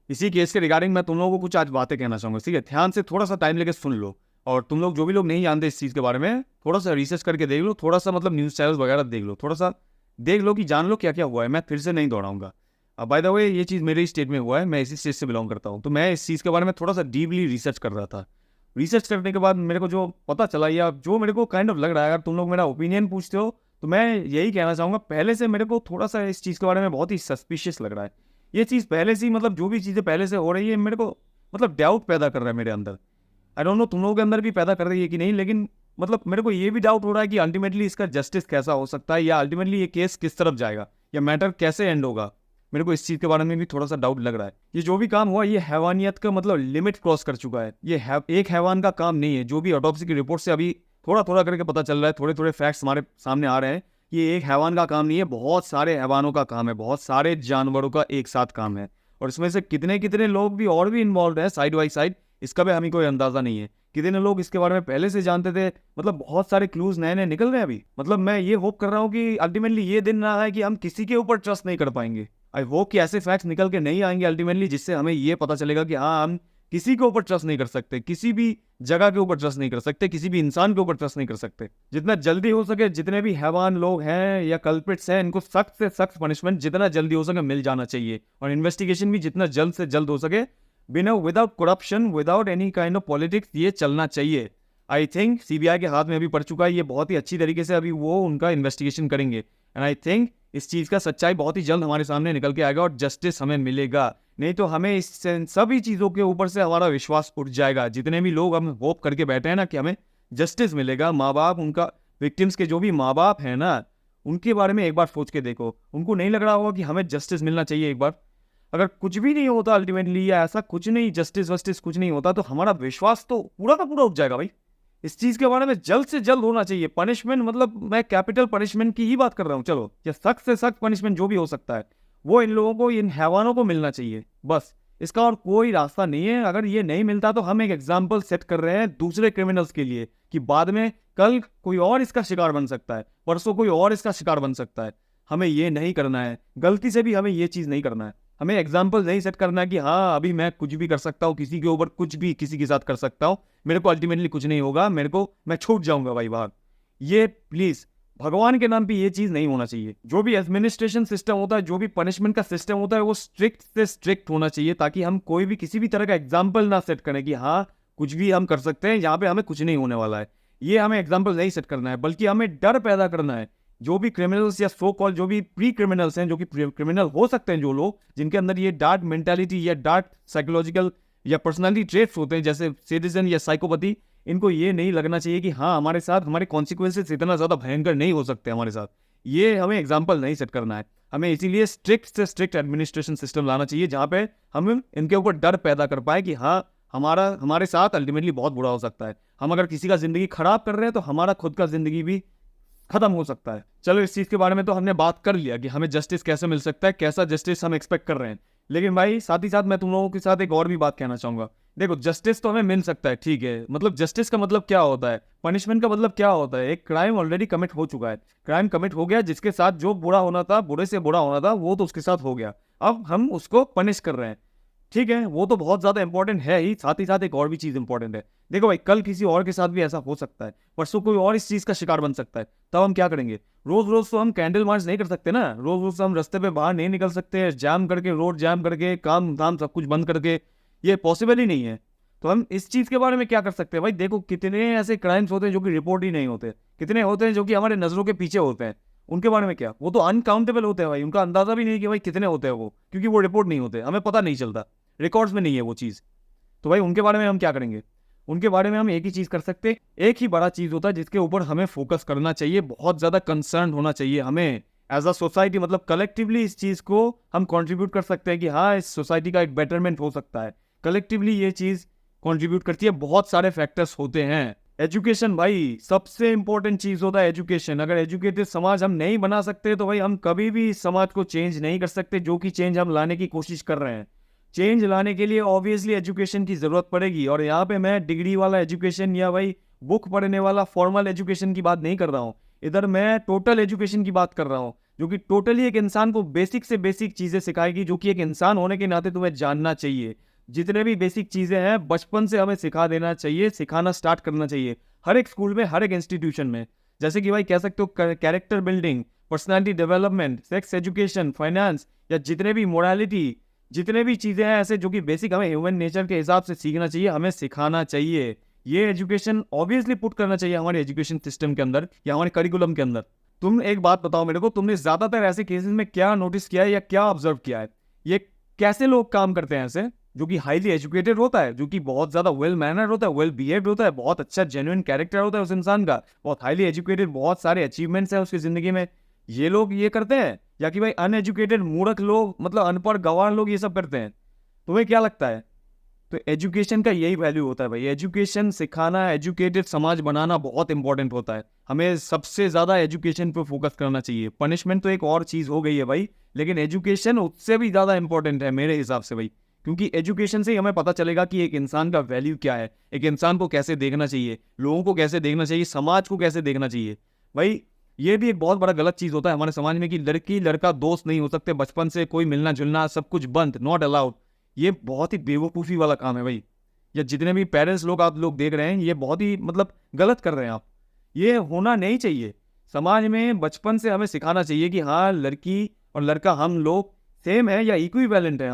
इसी केस के रिगार्डिंग मैं तुम लोगों को कुछ आज बातें कहना चाहूँगा, ठीक है? ध्यान से थोड़ा सा टाइम लेके सुन लो, और तुम लोग जो भी लोग नहीं जानते इस चीज़ के बारे में, थोड़ा सा रिसर्च करके देख लो, थोड़ा सा मतलब न्यूज़ चैनल्स वगैरह देख लो, थोड़ा सा देख लो कि जान लो क्या क्या हुआ है। मैं फिर से नहीं दोहराऊंगा। अब बाय द वे ये चीज़ मेरे स्टेट में हुआ है, मैं इसी स्टेट से बिलोंग करता हूँ, तो मैं इस चीज़ के बारे में थोड़ा सा डीपली रिसर्च कर रहा था। रिसर्च करने के बाद मेरे को जो पता चला या जो मेरे को काइंड ऑफ लग रहा है, अगर तुम लोग मेरा ओपिनियन पूछते हो तो मैं यही कहना चाहूँगा, पहले से मेरे को थोड़ा सा इस चीज़ के बारे में बहुत ही सस्पिशियस लग रहा है। ये चीज़ पहले से ही मतलब जो भी चीज़ें पहले से हो रही है मेरे को मतलब डाउट पैदा कर रहा है मेरे अंदर। आई डोंट नो तुम लोगों के अंदर भी पैदा कर रही है कि नहीं, लेकिन मतलब मेरे को ये भी डाउट हो रहा है कि अल्टीमेटली इसका जस्टिस कैसा हो सकता है, या अल्टीमेटली ये केस किस तरफ जाएगा, या मैटर कैसे एंड होगा। मेरे को इस चीज़ के बारे में भी थोड़ा सा डाउट लग रहा है। ये जो भी काम हुआ ये हैवानियत का मतलब लिमिट क्रॉस कर चुका है। ये एक हैवान का काम नहीं है। जो भी ऑटोप्सी की रिपोर्ट से अभी थोड़ा थोड़ा करके पता चल रहा है, थोड़े थोड़े फैक्ट्स हमारे सामने आ रहे हैं, ये एक हैवान का काम नहीं है, बहुत सारे हैवानों का काम है, बहुत सारे जानवरों का एक साथ काम है। और इसमें से कितने कितने लोग भी और भी इन्वॉल्व है साइड बाई साइड, इसका भी हमें कोई अंदाजा नहीं है। कितने लोग इसके बारे में पहले से जानते थे, मतलब बहुत सारे क्लूज नए नए निकल रहे हैं अभी। मतलब मैं ये होप कर रहा हूँ कि अल्टीमेटली ये दिन ना आए कि हम किसी के ऊपर ट्रस्ट नहीं कर पाएंगे। आई होप कि ऐसे फैक्ट्स निकल के नहीं आएंगे अल्टीमेटली, जिससे हमें ये पता चलेगा कि हाँ हम किसी के ऊपर ट्रस्ट नहीं कर सकते, किसी भी जगह के ऊपर ट्रस्ट नहीं कर सकते, किसी भी इंसान के ऊपर ट्रस्ट नहीं कर सकते। जितना जल्दी हो सके जितने भी हैवान लोग हैं या कल्प्रिट्स हैं, इनको सख्त से सख्त पनिशमेंट जितना जल्दी हो सके मिल जाना चाहिए, और इन्वेस्टिगेशन भी जितना जल्द से जल्द हो सके, बिना without corruption, without any kind of politics, ये चलना चाहिए। आई थिंक सीबीआई के हाथ में अभी पड़ चुका है, ये बहुत ही अच्छी तरीके से अभी वो उनका इन्वेस्टिगेशन करेंगे, एंड आई थिंक इस चीज़ का सच्चाई बहुत ही जल्द हमारे सामने निकल के आएगा और जस्टिस हमें मिलेगा। नहीं तो हमें इस सभी चीज़ों के ऊपर से हमारा विश्वास उठ जाएगा। जितने भी लोग हम होप करके बैठे हैं ना कि हमें जस्टिस मिलेगा, माँ बाप उनका, विक्टिम्स के जो भी माँ बाप हैं ना, उनके बारे में एक बार सोच के देखो। उनको नहीं लग रहा होगा कि हमें जस्टिस मिलना चाहिए एक बार? अगर कुछ भी नहीं होता अल्टीमेटली, या ऐसा कुछ नहीं, जस्टिस वस्टिस कुछ नहीं होता, तो हमारा विश्वास तो पूरा का पूरा उठ जाएगा भाई। इस चीज के बारे में जल्द से जल्द होना चाहिए पनिशमेंट। मतलब मैं कैपिटल पनिशमेंट की ही बात कर रहा हूँ, चलो, या सख्त से सख्त पनिशमेंट जो भी हो सकता है, वो इन लोगों को, इन हैवानों को मिलना चाहिए बस। इसका और कोई रास्ता नहीं है। अगर ये नहीं मिलता तो हम एक एग्जाम्पल सेट कर रहे हैं दूसरे क्रिमिनल्स के लिए, कि बाद में कल कोई और इसका शिकार बन सकता है, परसों कोई और इसका शिकार बन सकता है। हमें ये नहीं करना है, गलती से भी हमें ये चीज़ नहीं करना है। हमें एग्जाम्पल नहीं सेट करना है कि हाँ अभी मैं कुछ भी कर सकता हूँ, किसी के ऊपर कुछ भी किसी के साथ कर सकता हूँ, मेरे को अल्टीमेटली कुछ नहीं होगा, मैं छूट जाऊंगा भाई बाहर। ये प्लीज भगवान के नाम पे ये चीज नहीं होना चाहिए। जो भी एडमिनिस्ट्रेशन सिस्टम होता है, जो भी पनिशमेंट का सिस्टम होता है, वो स्ट्रिक्ट से स्ट्रिक्ट होना चाहिए, ताकि हम कोई भी किसी भी तरह का एग्जाम्पल ना सेट करें कि हाँ कुछ भी हम कर सकते हैं, यहाँ पे हमें कुछ नहीं होने वाला है। ये हमें एग्जाम्पल नहीं सेट करना है, बल्कि हमें डर पैदा करना है। जो भी क्रिमिनल्स या सो कॉल जो भी प्री क्रिमिनल्स हैं, जो कि क्रिमिनल हो सकते हैं, जो लोग जिनके अंदर ये डार्क मेंटालिटी या डार्क साइकोलॉजिकल या पर्सनालिटी ट्रेट्स होते हैं, जैसे सिटिजन या साइकोपैथी, इनको ये नहीं लगना चाहिए कि हाँ हमारे साथ हमारे कॉन्सिक्वेंसेस इतना ज़्यादा भयंकर नहीं हो सकते हमारे साथ। ये हमें एग्जाम्पल नहीं सेट करना है। हमें इसीलिए स्ट्रिक्ट से स्ट्रिक्ट एडमिनिस्ट्रेशन सिस्टम लाना चाहिए, जहाँ पे हम इनके ऊपर डर पैदा कर पाए कि हाँ हमारे साथ अल्टीमेटली बहुत बुरा हो सकता है। हम अगर किसी का जिंदगी खराब कर रहे हैं तो हमारा खुद का जिंदगी भी खत्म हो सकता है। चलो इस चीज के बारे में तो हमने बात कर लिया कि हमें जस्टिस कैसे मिल सकता है, कैसा जस्टिस हम एक्सपेक्ट कर रहे हैं। लेकिन भाई साथ ही साथ मैं तुम लोगों के साथ एक और भी बात कहना चाहूंगा। देखो जस्टिस तो हमें मिल सकता है, ठीक है, मतलब जस्टिस का मतलब क्या होता है, पनिशमेंट का मतलब क्या होता है। एक क्राइम ऑलरेडी कमिट हो चुका है, क्राइम कमिट हो गया, जिसके साथ जो बुरा होना था, बुरे से बुरा होना था, वो तो उसके साथ हो गया। अब हम उसको पनिश कर रहे हैं, ठीक है, वो तो बहुत ज्यादा इंपॉर्टेंट है ही। साथ ही साथ एक और भी चीज इंपॉर्टेंट है। देखो भाई कल किसी और के साथ भी ऐसा हो सकता है, परसों कोई और इस चीज का शिकार बन सकता है, तब हम क्या करेंगे? रोज रोज तो हम कैंडल मार्च नहीं कर सकते ना, रोज रोज हम रास्ते पे बाहर नहीं निकल सकते, जाम करके, रोड जाम करके, काम धाम सब कुछ बंद करके, ये पॉसिबल ही नहीं है। तो हम इस चीज के बारे में क्या कर सकते हैं भाई? देखो कितने ऐसे क्राइम्स होते हैं जो कि रिपोर्ट ही नहीं होते, कितने होते हैं जो कि हमारे नजरों के पीछे होते हैं, उनके बारे में क्या? वो तो अनकाउंटेबल होते हैं भाई, उनका अंदाजा भी नहीं कि भाई कितने होते हैं वो, क्योंकि वो रिपोर्ट नहीं होते, हमें पता नहीं चलता, रिकॉर्ड्स में नहीं है वो चीज़। तो भाई उनके बारे में हम क्या करेंगे? उनके बारे में हम एक ही चीज़ कर सकते हैं, एक ही बड़ा चीज़ होता है जिसके ऊपर हमें फोकस करना चाहिए, बहुत ज़्यादा कंसर्न होना चाहिए हमें एज अ सोसाइटी। मतलब कलेक्टिवली इस चीज़ को हम कंट्रीब्यूट कर सकते हैं कि हाँ इस सोसाइटी का एक बेटरमेंट हो सकता है। कलेक्टिवली ये चीज़ कंट्रीब्यूट करती है, बहुत सारे फैक्टर्स होते हैं। एजुकेशन भाई सबसे इंपॉर्टेंट चीज़ होता है, एजुकेशन। अगर एजुकेटेड समाज हम नहीं बना सकते तो भाई हम कभी भी इस समाज को चेंज नहीं कर सकते, जो कि चेंज हम लाने की कोशिश कर रहे हैं। चेंज लाने के लिए ऑब्वियसली एजुकेशन की जरूरत पड़ेगी, और यहाँ पे मैं डिग्री वाला एजुकेशन या भाई बुक पढ़ने वाला फॉर्मल एजुकेशन की बात नहीं कर रहा हूँ, इधर मैं टोटल एजुकेशन की बात कर रहा हूँ, जो कि टोटली एक इंसान को बेसिक से बेसिक चीज़ें सिखाएगी, जो कि एक इंसान होने के नाते तुम्हें जानना चाहिए। जितने भी बेसिक चीज़ें हैं बचपन से हमें सिखा देना चाहिए, सिखाना स्टार्ट करना चाहिए हर एक स्कूल में, हर एक इंस्टीट्यूशन में। जैसे कि भाई कह सकते हो character building, personality development, sex education, finance, या जितने भी मोरालिटी, जितने भी चीज़ें हैं ऐसे जो कि बेसिक हमें ह्यूमन नेचर के हिसाब से सीखना चाहिए, हमें सिखाना चाहिए। ये एजुकेशन ऑब्वियसली पुट करना चाहिए हमारे एजुकेशन सिस्टम के अंदर या हमारे करिकुलम के अंदर। तुम एक बात बताओ मेरे को, तुमने ज़्यादातर ऐसे केसेस में क्या नोटिस किया है या क्या ऑब्जर्व किया है? ये कैसे लोग काम करते हैं ऐसे, जो कि हाईली एजुकेटेड होता है, जो कि बहुत ज़्यादा वेल मैनर्ड होता है, वेल बिहेव्ड होता है, बहुत अच्छा जेन्युइन कैरेक्टर होता है उस इंसान का, बहुत हाईली एजुकेटेड, बहुत सारे अचीवमेंट्स हैं उसकी ज़िंदगी में, ये लोग ये करते हैं? या कि भाई अनएजुकेटेड मूर्ख लोग, मतलब अनपढ़ गंवार लोग ये सब करते हैं? तुम्हें क्या लगता है? तो एजुकेशन का यही वैल्यू होता है भाई, एजुकेशन सिखाना, एजुकेटेड समाज बनाना बहुत इंपॉर्टेंट होता है। हमें सबसे ज़्यादा एजुकेशन पे फोकस करना चाहिए। पनिशमेंट तो एक और चीज़ हो गई है भाई, लेकिन एजुकेशन उससे भी ज़्यादा इंपॉर्टेंट है मेरे हिसाब से भाई, क्योंकि एजुकेशन से ही हमें पता चलेगा कि एक इंसान का वैल्यू क्या है, एक इंसान को कैसे देखना चाहिए, लोगों को कैसे देखना चाहिए, समाज को कैसे देखना चाहिए। भाई ये भी एक बहुत बड़ा गलत चीज़ होता है हमारे समाज में कि लड़की लड़का दोस्त नहीं हो सकते, बचपन से कोई मिलना जुलना सब कुछ बंद, नॉट अलाउड। ये बहुत ही बेवकूफ़ी वाला काम है भाई। या जितने भी पेरेंट्स लोग आप लोग देख रहे हैं, ये बहुत ही मतलब गलत कर रहे हैं आप। ये होना नहीं चाहिए। समाज में बचपन से हमें सिखाना चाहिए कि हाँ, लड़की और लड़का हम लोग सेम है या इक्विवेलेंट है,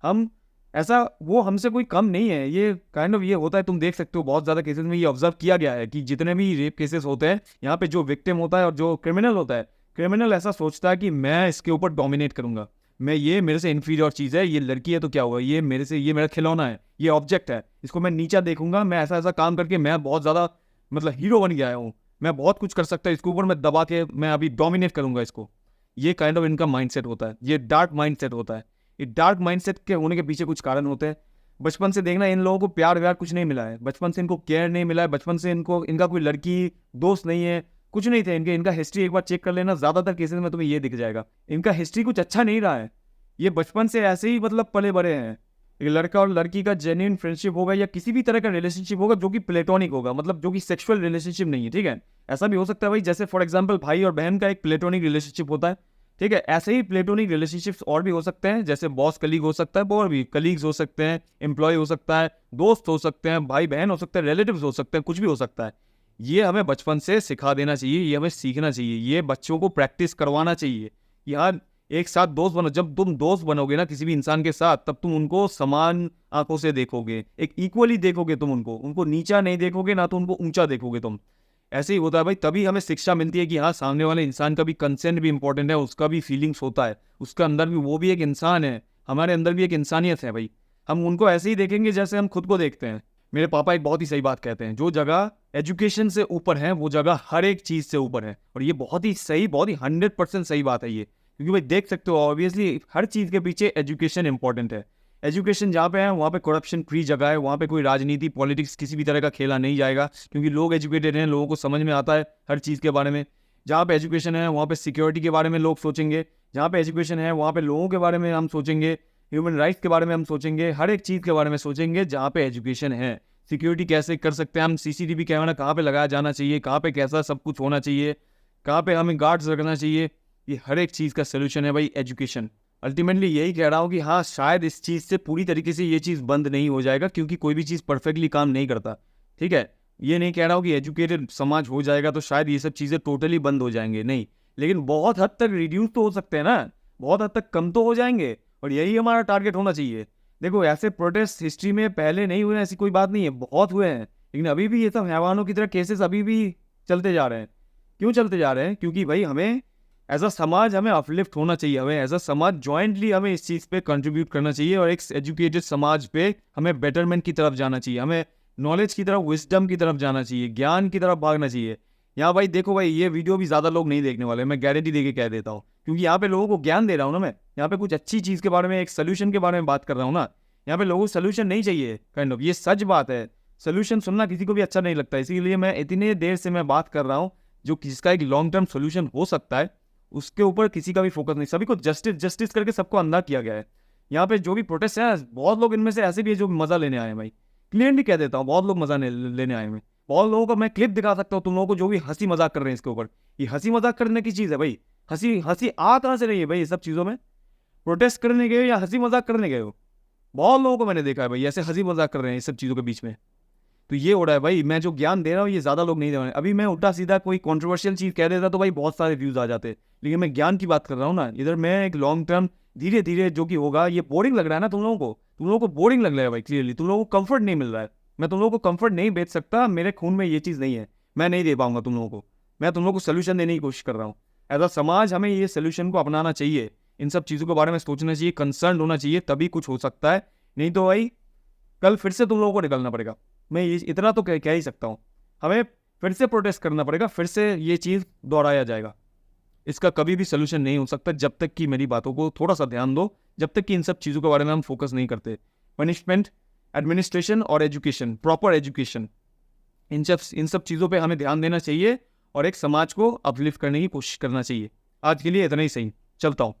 हम ऐसा, वो हमसे कोई कम नहीं है। ये काइंड ऑफ ये होता है, तुम देख सकते हो बहुत ज़्यादा केसेस में ये ऑब्जर्व किया गया है कि जितने भी रेप केसेस होते हैं, यहाँ पे जो विक्टिम होता है और जो क्रिमिनल होता है, क्रिमिनल ऐसा सोचता है कि मैं इसके ऊपर डोमिनेट करूंगा, मैं, ये मेरे से इन्फीरियर चीज़ है, ये लड़की है तो क्या हुआ, ये मेरे से, ये मेरा खिलौना है, ये ऑब्जेक्ट है, इसको मैं नीचा देखूंगा, मैं ऐसा ऐसा काम करके मैं बहुत ज़्यादा मतलब हीरो बन गया हूँ, मैं बहुत कुछ कर सकता हूँ, इसके ऊपर मैं दबा के मैं अभी डोमिनेट करूंगा इसको। ये काइंड ऑफ इनका माइंडसेट होता है, ये डार्क माइंडसेट होता है। ये डार्क माइंडसेट के होने के पीछे कुछ कारण होते हैं। बचपन से देखना, इन लोगों को प्यार व्यार कुछ नहीं मिला है, बचपन से इनको केयर नहीं मिला है, बचपन से इनको, इनका कोई लड़की दोस्त नहीं है, कुछ नहीं थे इनके। इनका हिस्ट्री एक बार चेक कर लेना, ज़्यादातर केसेस में तुम्हें ये दिख जाएगा, इनका हिस्ट्री कुछ अच्छा नहीं रहा है। ये बचपन से ऐसे ही मतलब पले बड़े हैं। एक लड़का और लड़की का जेन्युइन फ्रेंडशिप होगा या किसी भी तरह का रिलेशनशिप होगा जो कि प्लेटोनिक होगा, मतलब जो कि सेक्सुअल रिलेशनशिप नहीं है, ठीक है। ऐसा भी हो सकता है भाई, जैसे फॉर एग्जांपल भाई और बहन का एक प्लेटोनिक रिलेशनशिप होता है, ठीक है। ऐसे ही प्लेटोनिक रिलेशनशिप्स और भी हो सकते हैं, जैसे बॉस कलीग हो सकता है, और भी कलीग्स हो सकते हैं, एम्प्लॉय हो सकता है, दोस्त हो सकते हैं, भाई बहन हो सकते हैं, रिलेटिव्स हो सकते हैं, कुछ भी हो सकता है। ये हमें बचपन से सिखा देना चाहिए, ये हमें सीखना चाहिए, ये बच्चों को प्रैक्टिस करवाना चाहिए। यार एक साथ दोस्त बनो, जब तुम दोस्त बनोगे ना किसी भी इंसान के साथ, तब तुम उनको समान आंखों से देखोगे, एक इक्वली देखोगे तुम उनको नीचा नहीं देखोगे, ना तो उनको ऊंचा देखोगे तुम। ऐसे ही होता है भाई, तभी हमें शिक्षा मिलती है कि हाँ, सामने वाले इंसान का भी कंसेंट भी इंपॉर्टेंट है, उसका भी फीलिंग्स होता है, उसका अंदर भी, वो भी एक इंसान है, हमारे अंदर भी एक इंसानियत है भाई। हम उनको ऐसे ही देखेंगे जैसे हम खुद को देखते हैं। मेरे पापा एक बहुत ही सही बात कहते हैं, जो जगह एजुकेशन से ऊपर है वो जगह हर एक चीज़ से ऊपर है। और ये बहुत ही सही, बहुत ही 100% सही बात है ये, क्योंकि भाई देख सकते हो ऑब्वियसली हर चीज़ के पीछे एजुकेशन इंपॉर्टेंट है। एजुकेशन जहाँ पे है वहाँ पे करप्शन फ्री जगह है, वहाँ पे कोई राजनीति पॉलिटिक्स किसी भी तरह का खेला नहीं जाएगा, क्योंकि लोग एजुकेटेड हैं, लोगों को समझ में आता है हर चीज़ के बारे में। जहाँ पे एजुकेशन है वहाँ पे सिक्योरिटी के बारे में लोग सोचेंगे, जहाँ पे एजुकेशन है वहाँ पे लोगों के बारे में हम सोचेंगे, ह्यूमन राइट्स के बारे में हम सोचेंगे, हर एक चीज़ के बारे में सोचेंगे जहाँ पे एजुकेशन है। सिक्योरिटी कैसे कर सकते हैं हम, सीसीटीवी कैमरा कहाँ पे लगाया जाना चाहिए, कहाँ पे कैसा सब कुछ होना चाहिए, कहाँ पे हमें गार्ड्स रखना चाहिए, ये हर एक चीज़ का सोल्यूशन है भाई एजुकेशन। अल्टीमेटली यही कह रहा हूँ कि हाँ, शायद इस चीज़ से पूरी तरीके से ये चीज़ बंद नहीं हो जाएगा, क्योंकि कोई भी चीज़ परफेक्टली काम नहीं करता, ठीक है। ये नहीं कह रहा हूँ कि एजुकेटेड समाज हो जाएगा तो शायद ये सब चीज़ें टोटली बंद हो जाएंगे, नहीं, लेकिन बहुत हद तक रिड्यूस तो हो सकते हैं ना, बहुत हद तक कम तो हो जाएंगे, और यही हमारा टारगेट होना चाहिए। देखो ऐसे प्रोटेस्ट हिस्ट्री में पहले नहीं हुए, ऐसी कोई बात नहीं है, बहुत हुए हैं, लेकिन अभी भी ये सब हैवानों की तरह केसेस अभी भी चलते जा रहे हैं। क्यों चलते जा रहे हैं? क्योंकि भाई हमें एज अ समाज हमें अपलिफ्ट होना चाहिए, हमें एज अ समाज जॉइंटली हमें इस चीज़ पे कंट्रीब्यूट करना चाहिए, और एक एजुकेटेड समाज पे हमें बेटरमेंट की तरफ जाना चाहिए, हमें नॉलेज की तरफ, विजडम की तरफ जाना चाहिए, ज्ञान की तरफ भागना चाहिए। यहाँ भाई देखो भाई, ये वीडियो भी ज़्यादा लोग नहीं देखने वाले, मैं गारंटी दे के कह देता हूँ, क्योंकि यहाँ पे लोगों को ज्ञान दे रहा हूँ ना मैं, यहाँ पे कुछ अच्छी चीज़ के बारे में, एक सोल्यूशन के बारे में बात कर रहा हूँ ना। यहाँ पे लोगों को सोल्यूशन नहीं चाहिए, काइंड ऑफ, ये सच बात है। सोल्यूशन सुनना किसी को भी अच्छा नहीं लगता, इसीलिए मैं इतने देर से मैं बात कर रहा हूँ, जो किसका एक लॉन्ग टर्म सोल्यूशन हो सकता है उसके ऊपर किसी का भी फोकस नहीं। सभी को जस्टिस जस्टिस करके सबको अंधा किया गया है। यहाँ पे जो भी प्रोटेस्ट है, बहुत लोग इनमें से ऐसे भी है जो मजा लेने आए हैं भाई, क्लियरली कह देता हूँ, बहुत लोग मजा लेने आए हैं। बहुत लोगों को मैं क्लिप दिखा सकता हूँ तुम लोगों को, जो भी हंसी मजाक कर रहे हैं इसके ऊपर। ये हंसी मजाक करने की चीज़ है भाई, हंसी हंसी आ कहाँ से रही है भाई ये सब चीज़ों में? प्रोटेस्ट करने गए हो या हंसी मजाक करने गए हो? बहुत लोगों को मैंने देखा है भाई ऐसे हंसी मजाक कर रहे हैं इस सब चीज़ों के बीच में। तो ये हो रहा है भाई, मैं जो ज्ञान दे रहा हूँ ये ज़्यादा लोग नहीं दे रहे हैं। अभी मैं उल्टा सीधा कोई कंट्रोवर्शियल चीज़ कह देता तो भाई बहुत सारे व्यूज़ आ जाते, लेकिन मैं ज्ञान की बात कर रहा हूँ ना। इधर मैं एक लॉन्ग टर्म धीरे धीरे जो कि होगा। ये बोरिंग लग रहा है ना तुम लोगों को बोरिंग लग रहा है भाई, क्लियरली तुम लोगों को कंफर्ट नहीं मिल रहा है। मैं तुम लोगों को कंफर्ट नहीं बेच सकता, मेरे खून में ये चीज़ नहीं है, मैं नहीं दे पाऊंगा तुम लोगों को। मैं तुम लोगों को सोल्यूशन देने की कोशिश कर रहा हूँ। एज अ समाज हमें ये सोल्यूशन को अपनाना चाहिए, इन सब चीज़ों के बारे में सोचना चाहिए, कंसर्न होना चाहिए, तभी कुछ हो सकता है। नहीं तो भाई कल फिर से तुम लोगों को निकलना पड़ेगा। मैं ये इतना तो कह ही सकता हूँ, हमें फिर से प्रोटेस्ट करना पड़ेगा, फिर से ये चीज़ दोहराया जाएगा। इसका कभी भी सोल्यूशन नहीं हो सकता जब तक कि मेरी बातों को थोड़ा सा ध्यान दो, जब तक कि इन सब चीज़ों के बारे में हम फोकस नहीं करते। पनिशमेंट, एडमिनिस्ट्रेशन और एजुकेशन, प्रॉपर एजुकेशन, इन सब चीज़ों पे हमें ध्यान देना चाहिए और एक समाज को अपलिफ्ट करने की कोशिश करना चाहिए। आज के लिए इतना ही सही, चलता हूँ।